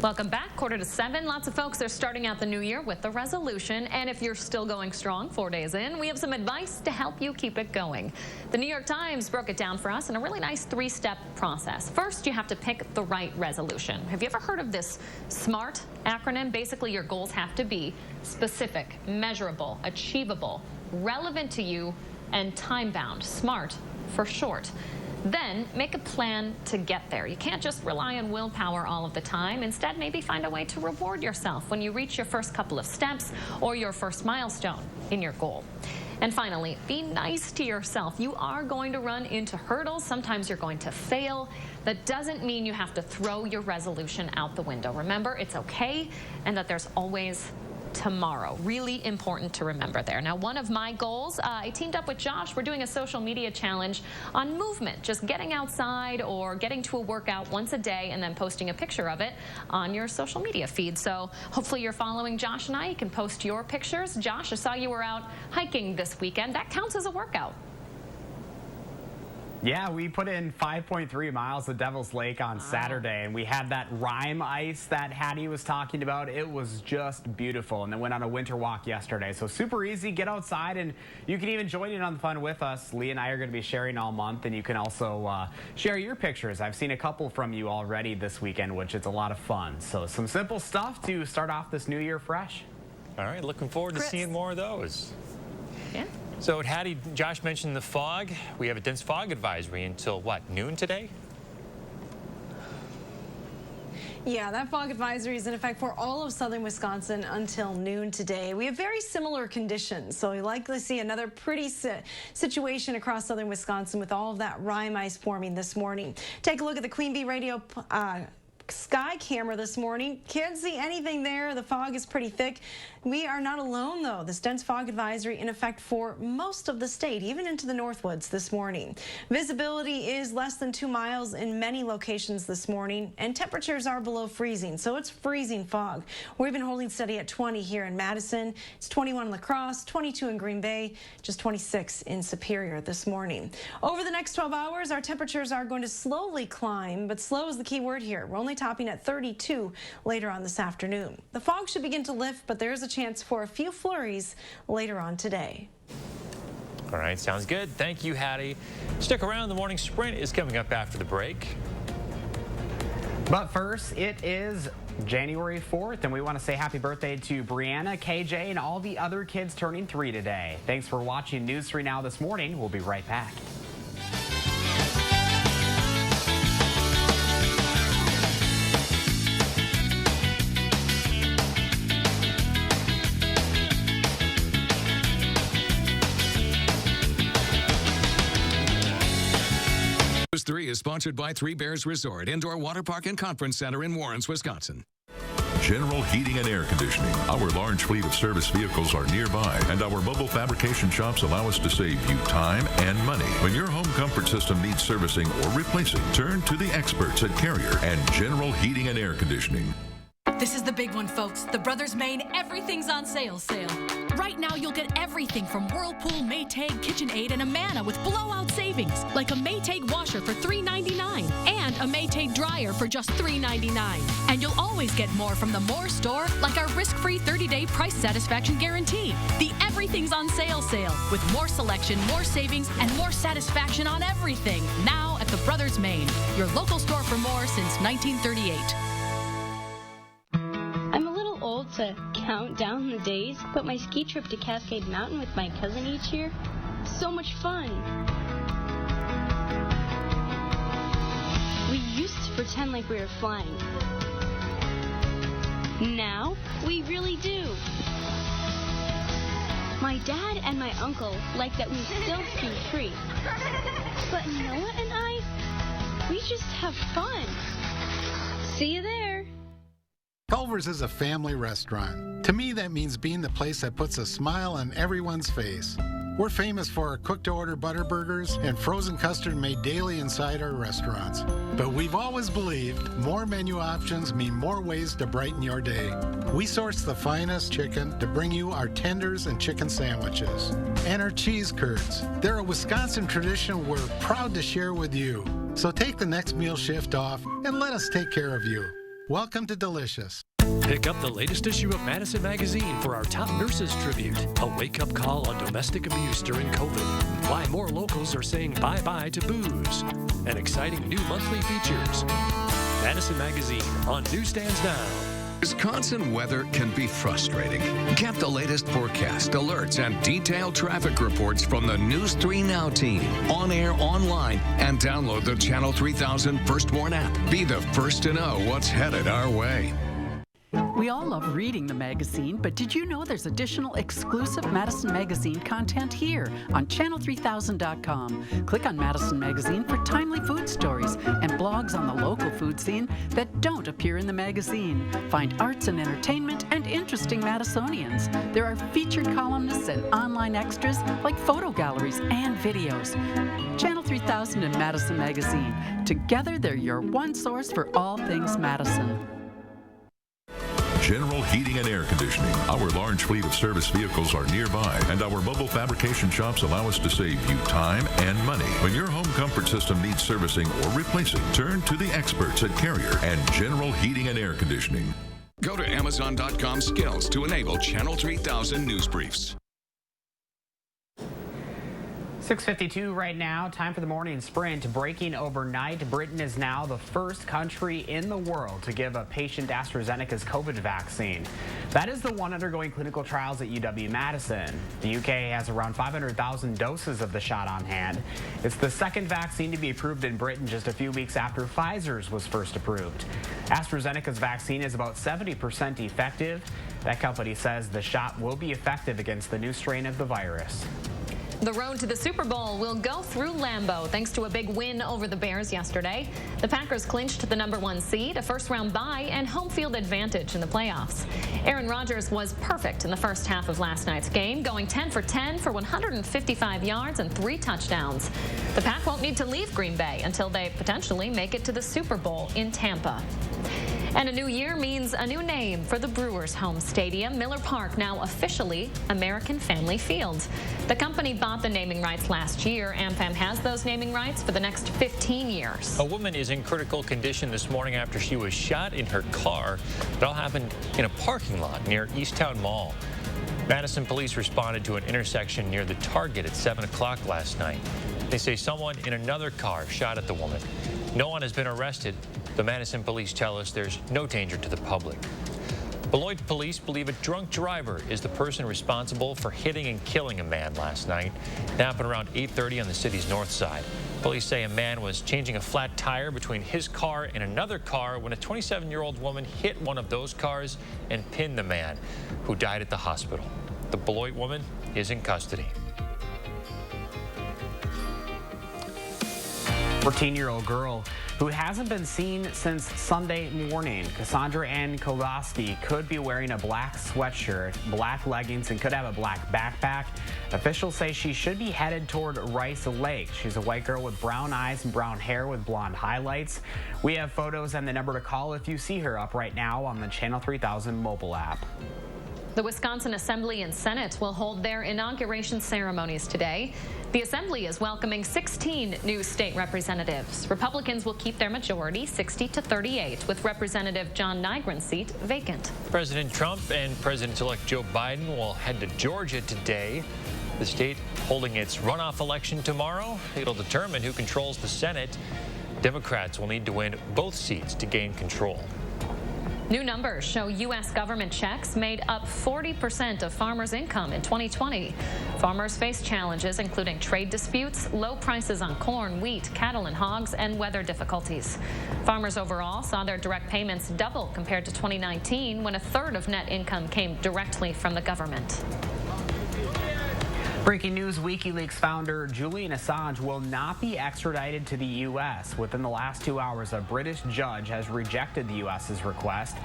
Welcome back. 6:45. Lots of folks are starting out the new year with the resolution. And if you're still going strong 4 days in, we have some advice to help you keep it going. The New York Times broke it down for us in a really nice 3-step process. First, you have to pick the right resolution. Have you ever heard of this SMART acronym? Basically, your goals have to be specific, measurable, achievable, relevant to you, and time-bound. SMART for short. Then make a plan to get there. You can't just rely on willpower all of the time. Instead, maybe find a way to reward yourself when you reach your first couple of steps or your first milestone in your goal. And finally, be nice to yourself. You are going to run into hurdles. Sometimes you're going to fail. That doesn't mean you have to throw your resolution out the window. Remember, it's okay, and that there's always tomorrow. Really important to remember there. Now, one of my goals, I teamed up with Josh. We're doing a social media challenge on movement, just getting outside or getting to a workout once a day and then posting a picture of it on your social media feed. So hopefully you're following Josh and I. You can post your pictures. Josh, I saw you were out hiking this weekend. That counts as a workout. Yeah, we put in 5.3 miles at Devil's Lake on Saturday, and we had that rime ice that Hattie was talking about. It was just beautiful, and then went on a winter walk yesterday. So super easy. Get outside, and you can even join in on the fun with us. Lee and I are going to be sharing all month, and you can also share your pictures. I've seen a couple from you already this weekend, which is a lot of fun. So some simple stuff to start off this new year fresh. All right, looking forward to seeing more of those. Yeah. So, Hattie, Josh mentioned the fog. We have a dense fog advisory until, what, noon today? Yeah, that fog advisory is in effect for all of southern Wisconsin until noon today. We have very similar conditions, so we likely see another pretty situation across southern Wisconsin with all of that rime ice forming this morning. Take a look at the Queen Bee Radio sky camera this morning. Can't see anything there. The fog is pretty thick. We are not alone, though. This dense fog advisory in effect for most of the state, even into the Northwoods this morning. Visibility is less than 2 miles in many locations this morning, and temperatures are below freezing, so it's freezing fog. We've been holding steady at 20 here in Madison. It's 21 in La Crosse, 22 in Green Bay, just 26 in Superior this morning. Over the next 12 hours, our temperatures are going to slowly climb, but slow is the key word here. We're only topping at 32 later on this afternoon. The fog should begin to lift, but there is a chance for a few flurries later on today. All right, sounds good. Thank you, Hattie. Stick around. The morning sprint is coming up after the break. But first, it is January 4th, and we want to say happy birthday to Brianna, KJ, and all the other kids turning 3 today. Thanks for watching News 3 Now this morning. We'll be right back. News 3 is sponsored by Three Bears Resort, Indoor Water Park and Conference Center in Warrens, Wisconsin. General Heating and Air Conditioning. Our large fleet of service vehicles are nearby, and our mobile fabrication shops allow us to save you time and money. When your home comfort system needs servicing or replacing, turn to the experts at Carrier and General Heating and Air Conditioning. This is the big one, folks. The Brothers Maine Everything's on Sale sale. Right now, you'll get everything from Whirlpool, Maytag, KitchenAid, and Amana with blowout savings, like a Maytag washer for $3.99 and a Maytag dryer for just $3.99. And you'll always get more from the More store, like our risk-free 30-day price satisfaction guarantee. The Everything's on Sale sale, with more selection, more savings, and more satisfaction on everything. Now at the Brothers Maine, your local store for more since 1938. I'm a little old to count down the days, but my ski trip to Cascade Mountain with my cousin each year, so much fun. We used to pretend like we were flying. Now, we really do. My dad and my uncle like that we still ski free. But Noah and I, we just have fun. See you there. Culver's is a family restaurant. To me, that means being the place that puts a smile on everyone's face. We're famous for our cooked-to-order butter burgers and frozen custard made daily inside our restaurants. But we've always believed more menu options mean more ways to brighten your day. We source the finest chicken to bring you our tenders and chicken sandwiches. And our cheese curds. They're a Wisconsin tradition we're proud to share with you. So take the next meal shift off and let us take care of you. Welcome to Delicious. Pick up the latest issue of Madison Magazine for our Top Nurses Tribute, a wake-up call on domestic abuse during COVID, why more locals are saying bye-bye to booze, and exciting new monthly features. Madison Magazine on newsstands now. Wisconsin weather can be frustrating. Get the latest forecast, alerts, and detailed traffic reports from the News 3 Now team, on air, online, and download the Channel 3000 First Warn app. Be the first to know what's headed our way. We all love reading the magazine, but did you know there's additional exclusive Madison Magazine content here on channel3000.com? Click on Madison Magazine for timely food stories and blogs on the local food scene that don't appear in the magazine. Find arts and entertainment and interesting Madisonians. There are featured columnists and online extras like photo galleries and videos. Channel 3000 and Madison Magazine. Together, they're your one source for all things Madison. General Heating and Air Conditioning. Our large fleet of service vehicles are nearby, and our mobile fabrication shops allow us to save you time and money. When your home comfort system needs servicing or replacing, turn to the experts at Carrier and General Heating and Air Conditioning. Go to Amazon.com skills to enable Channel 3000 news briefs. 6:52 right now. Time for the morning sprint. Breaking overnight, Britain is now the first country in the world to give a patient AstraZeneca's COVID vaccine. That is the one undergoing clinical trials at UW-Madison. The UK has around 500,000 doses of the shot on hand. It's the second vaccine to be approved in Britain just a few weeks after Pfizer's was first approved. AstraZeneca's vaccine is about 70% effective. That company says the shot will be effective against the new strain of the virus. The road to the Super Bowl will go through Lambeau thanks to a big win over the Bears yesterday. The Packers clinched the #1 seed, a first-round bye, and home field advantage in the playoffs. Aaron Rodgers was perfect in the first half of last night's game, going 10 for 10 for 155 yards and 3 touchdowns. The Pack won't need to leave Green Bay until they potentially make it to the Super Bowl in Tampa. And a new year means a new name for the Brewers' home stadium. Miller Park, now officially American Family Field. The company bought the naming rights last year. AmFam has those naming rights for the next 15 years. A woman is in critical condition this morning after she was shot in her car. It all happened in a parking lot near Easttown Mall. Madison police responded to an intersection near the Target at 7 o'clock last night. They say someone in another car shot at the woman. No one has been arrested. The Madison police tell us there's no danger to the public. Beloit police believe a drunk driver is the person responsible for hitting and killing a man last night. It happened around 8:30 on the city's north side. Police say a man was changing a flat tire between his car and another car when a 27-year-old woman hit one of those cars and pinned the man, who died at the hospital. The Beloit woman is in custody. 14-year-old girl who hasn't been seen since Sunday morning. Cassandra Ann Kolaski could be wearing a black sweatshirt, black leggings, and could have a black backpack. Officials say she should be headed toward Rice Lake. She's a white girl with brown eyes and brown hair with blonde highlights. We have photos and the number to call if you see her up right now on the Channel 3000 mobile app. The Wisconsin Assembly and Senate will hold their inauguration ceremonies today. The Assembly is welcoming 16 new state representatives. Republicans will keep their majority, 60-38, with Representative John Nygren's seat vacant. President Trump and President-elect Joe Biden will head to Georgia today. The state holding its runoff election tomorrow. It'll determine who controls the Senate. Democrats will need to win both seats to gain control. New numbers show U.S. government checks made up 40% of farmers' income in 2020. Farmers face challenges including trade disputes, low prices on corn, wheat, cattle, and hogs, and weather difficulties. Farmers overall saw their direct payments double compared to 2019, when a third of net income came directly from the government. Breaking news, WikiLeaks founder Julian Assange will not be extradited to the U.S. Within the last 2 hours, a British judge has rejected the U.S.'s request.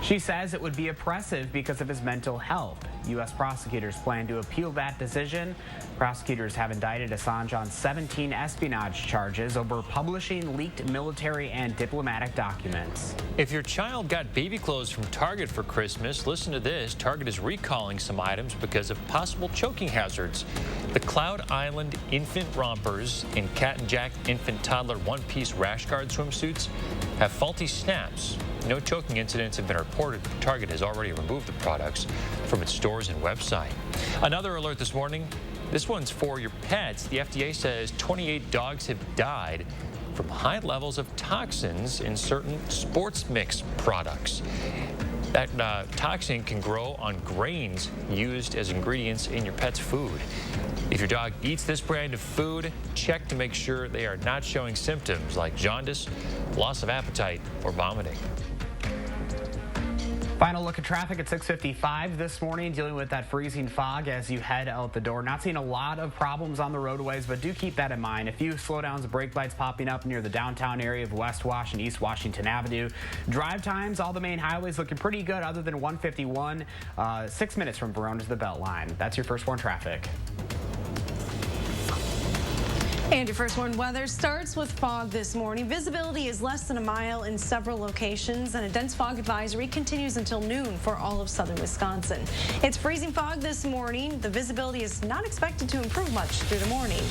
She says it would be oppressive because of his mental health. U.S. prosecutors plan to appeal that decision. Prosecutors have indicted Assange on 17 espionage charges over publishing leaked military and diplomatic documents. If your child got baby clothes from Target for Christmas, listen to this. Target is recalling some items because of possible choking hazards. The Cloud Island infant rompers and Cat and Jack infant toddler one-piece rash guard swimsuits have faulty snaps. No choking incidents have been reported, but Target has already removed the products from its stores and website. Another alert this morning. This one's for your pets. The FDA says 28 dogs have died from high levels of toxins in certain sports mix products. That toxin can grow on grains used as ingredients in your pet's food. If your dog eats this brand of food, check to make sure they are not showing symptoms like jaundice, loss of appetite, or vomiting. Final look at traffic at 6:55 this morning, dealing with that freezing fog as you head out the door. Not seeing a lot of problems on the roadways, but do keep that in mind. A few slowdowns, brake lights popping up near the downtown area of West Wash and East Washington Avenue. Drive times, all the main highways looking pretty good other than 151, 6 minutes from Verona to the Beltline. That's your First Warn traffic. And your First Warn weather starts with fog this morning. Visibility is less than a mile in several locations, and a dense fog advisory continues until noon for all of southern Wisconsin. It's freezing fog this morning. The visibility is not expected to improve much through the morning.